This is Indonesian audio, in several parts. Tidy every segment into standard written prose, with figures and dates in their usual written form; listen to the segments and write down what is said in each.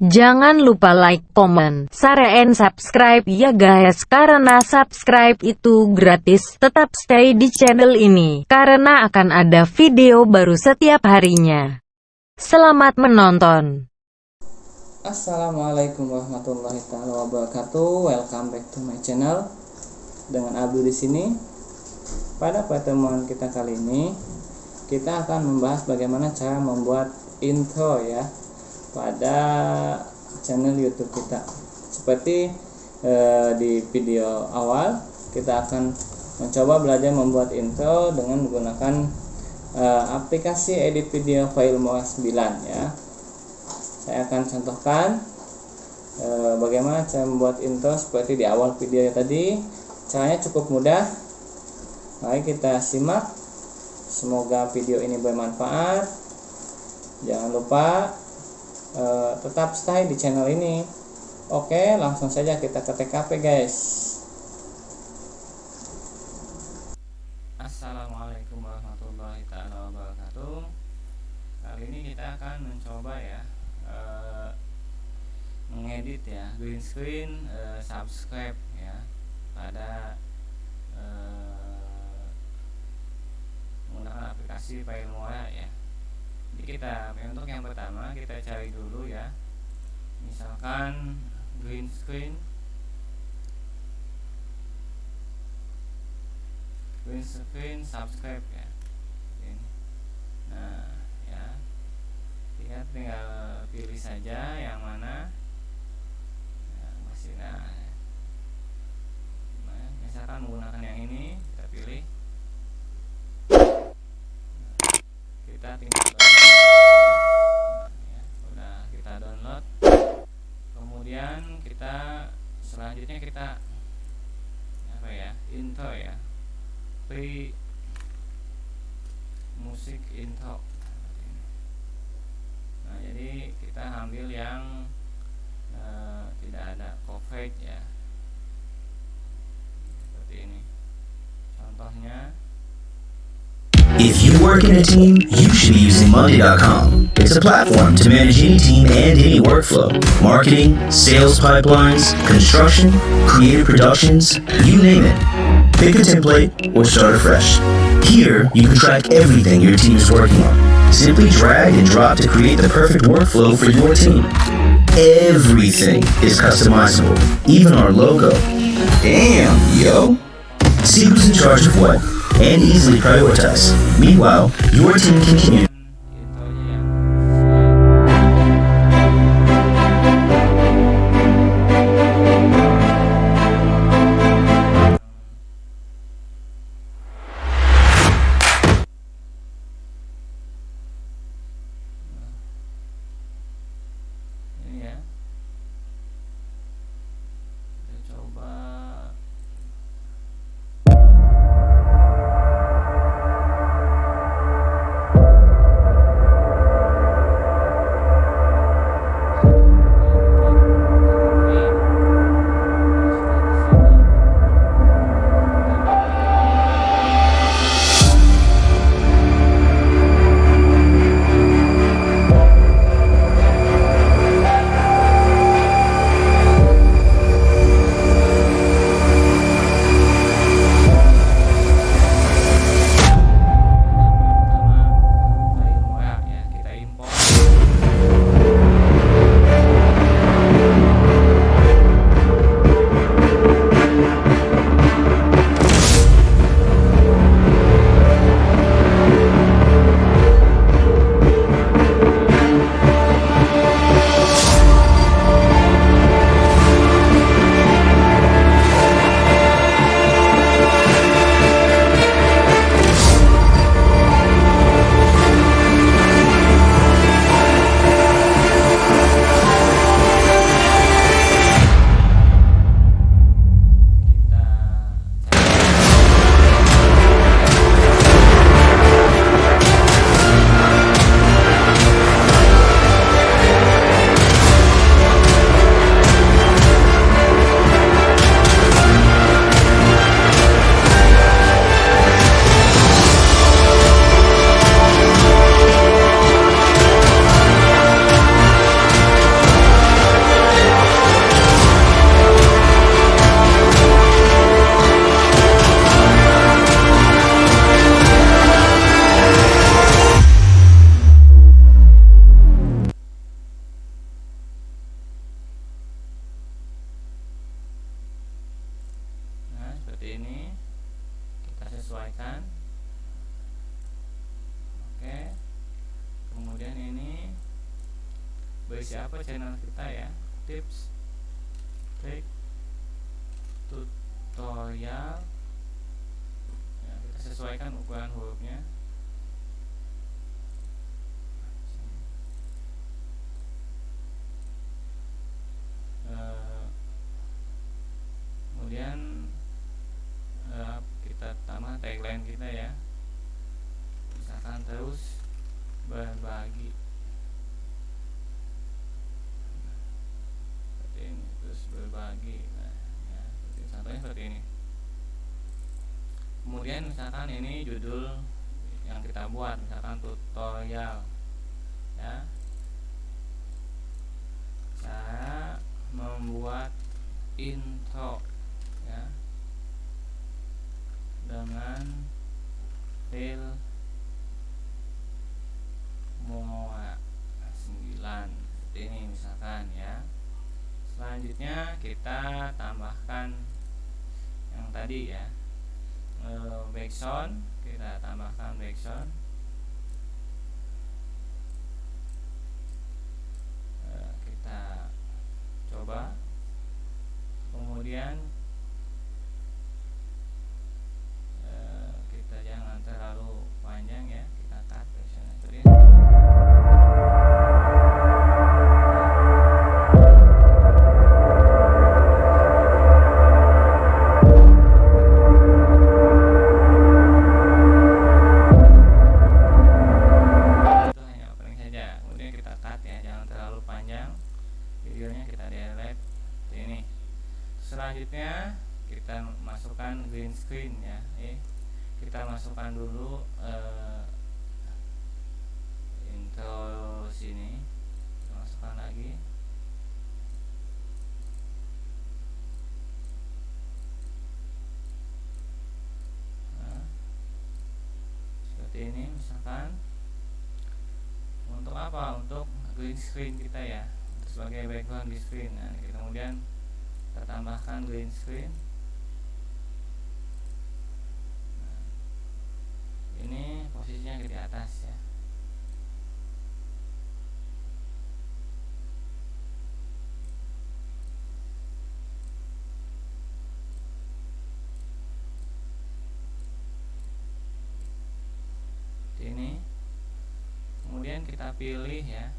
Jangan lupa like, komen, share, and subscribe ya guys, karena subscribe itu gratis. Tetap stay di channel ini, karena akan ada video baru setiap harinya. Selamat menonton. Assalamualaikum warahmatullahi wabarakatuh. Welcome back to my channel. Dengan Abdul di sini. Pada pertemuan kita kali ini, kita akan membahas bagaimana cara membuat intro ya pada channel YouTube kita. Seperti di video awal, kita akan mencoba belajar membuat intro dengan menggunakan aplikasi edit video Filmora 9 ya. Saya akan contohkan bagaimana cara membuat intro seperti di awal video tadi. Caranya cukup mudah. Mari kita simak. Semoga video ini bermanfaat. Jangan lupa tetap stay di channel ini. Oke, langsung saja kita ke TKP guys. Assalamualaikum warahmatullahi wabarakatuh. Kali ini kita akan mencoba ya mengedit ya, green screen, subscribe ya pada menggunakan aplikasi Filmora ya. Jadi untuk yang pertama kita cari dulu ya, misalkan green screen subscribe ya. Nah ya, kita tinggal pilih saja yang mana ya, misalkan menggunakan yang ini, kita pilih, kita tinggal download, kemudian kita selanjutnya kita intro ya, free musik intro. Nah jadi kita ambil yang tidak ada coverage ya, seperti ini contohnya. If you work in a team, you should be using Monday.com. It's a platform to manage any team and any workflow. Marketing, sales pipelines, construction, creative productions, you name it. Pick a template or start afresh. Here, you can track everything your team is working on. Simply drag and drop to create the perfect workflow for your team. Everything is customizable, even our logo. Damn, yo! See who's in charge of what, and easily prioritize. Meanwhile, your team can communicate. Ini ya, kita coba. seperti ini, kita sesuaikan. Oke, kemudian ini berisi apa channel kita ya, tips, trik, tutorial ya, kita sesuaikan ukuran hurufnya. Kemudian kita tambah tagline kita ya, misalkan terus berbagi, seperti ini, terus berbagi. Nah ya, contohnya seperti ini. Kemudian misalkan ini judul yang kita buat, misalkan tutorial ya, cara membuat intro ya dengan Filmora 9, seperti ini misalkan ya. Selanjutnya kita tambahkan yang tadi ya, background, kita tambahkan background. Kita coba, kemudian kita jangan terlalu panjang ya, kita cut background seperti ini. Selanjutnya kita masukkan green screen ya. Kita masukkan dulu intro sini, kita masukkan lagi. Nah, seperti ini misalkan. Untuk apa? Untuk green screen kita ya, sebagai background di screen. Nah, kemudian kita tambahkan green screen. Nah, ini posisinya di atas ya. Ini kemudian kita pilih ya,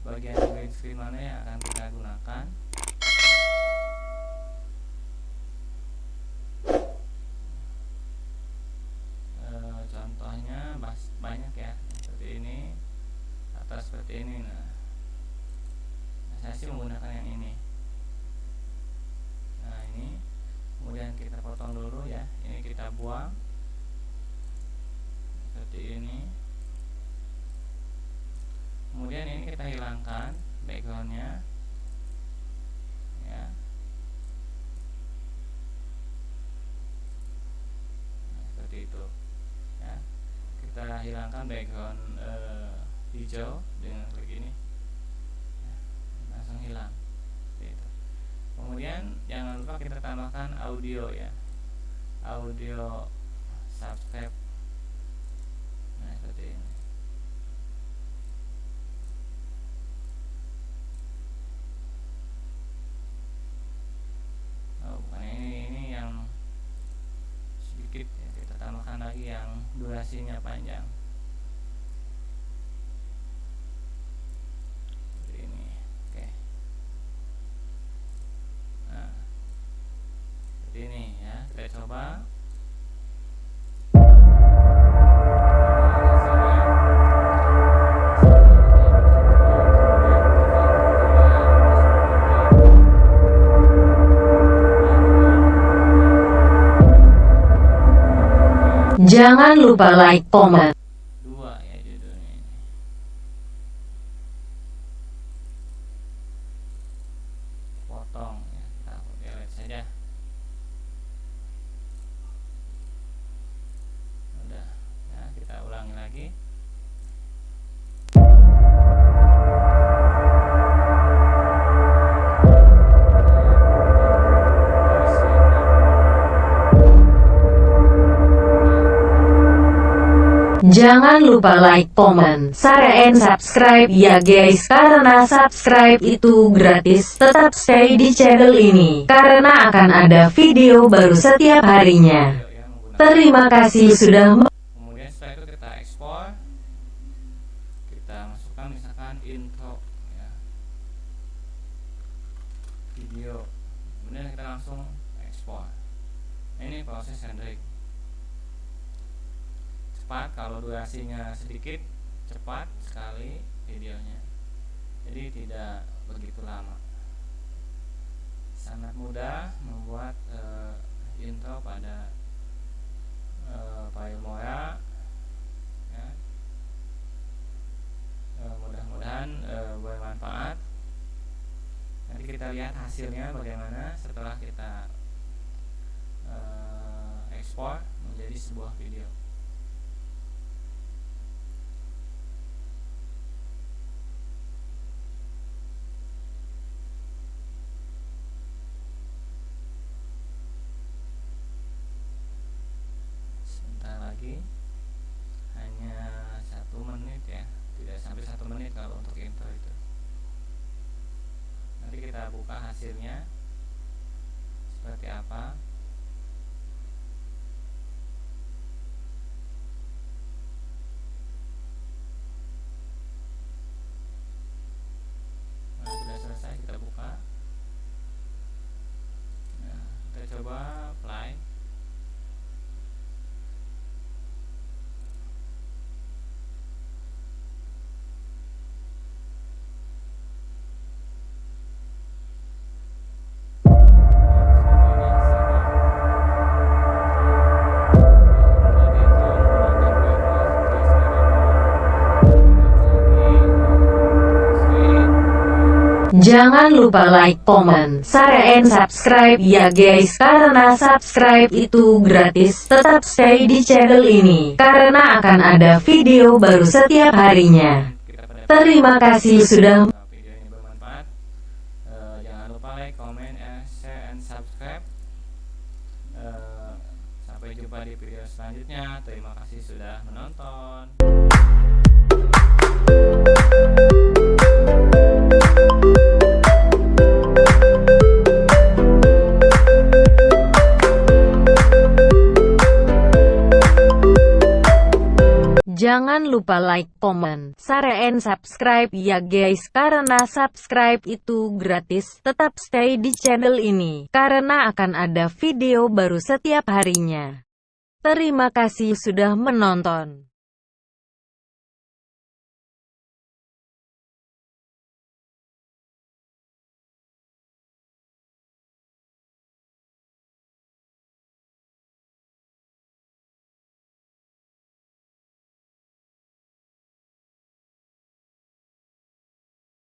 bagian green screen mana yang akan kita gunakan. Contohnya banyak ya, seperti ini, atas seperti ini. Nah, saya sih menggunakan yang ini. Nah ini, kemudian kita potong dulu ya, ini kita buang seperti ini. Kemudian ini kita hilangkan backgroundnya ya. Nah, seperti itu ya. Kita hilangkan background hijau dengan klik ini ya, langsung hilang seperti itu. Kemudian jangan lupa kita tambahkan audio ya, audio subscribe. Nah seperti ini. Ini yang sedikit ya, kita tambahkan lagi yang durasinya panjang seperti ini. Oke, nah seperti ini ya, kita coba. Jangan lupa like, komen. Dua ya judulnya ini. Potong ya, kita delete saja. Udah ya, kita ulangi lagi. Jangan lupa like, comment, share, and subscribe ya guys, karena subscribe itu gratis. Tetap stay di channel ini, karena akan ada video baru setiap harinya. Terima kasih sudah Kemudian setelah itu kita ekspor, kita masukkan misalkan intro ya, video, kemudian kita langsung ekspor. Ini proses rendering cepat, kalau durasinya sedikit cepat sekali videonya, jadi tidak begitu lama. Sangat mudah membuat intro pada Filmora ya. Mudah-mudahan bermanfaat. Nanti kita lihat hasilnya bagaimana setelah kita ekspor menjadi sebuah video. Lagi hanya 1 menit ya, tidak sampai 1 menit kalau untuk intro itu. Nanti kita buka hasilnya seperti apa. Nah, sudah selesai, kita buka. Nah, kita coba play. Jangan lupa like, comment, share, and subscribe ya guys, karena subscribe itu gratis. Tetap stay di channel ini, karena akan ada video baru setiap harinya. Terima kasih sudah Video ini bermanfaat. Jangan lupa like, comment, share, and subscribe. Sampai jumpa di video selanjutnya. Terima kasih sudah menonton. Jangan lupa like, comment, share, and subscribe ya guys, karena subscribe itu gratis. Tetap stay di channel ini, karena akan ada video baru setiap harinya. Terima kasih sudah menonton.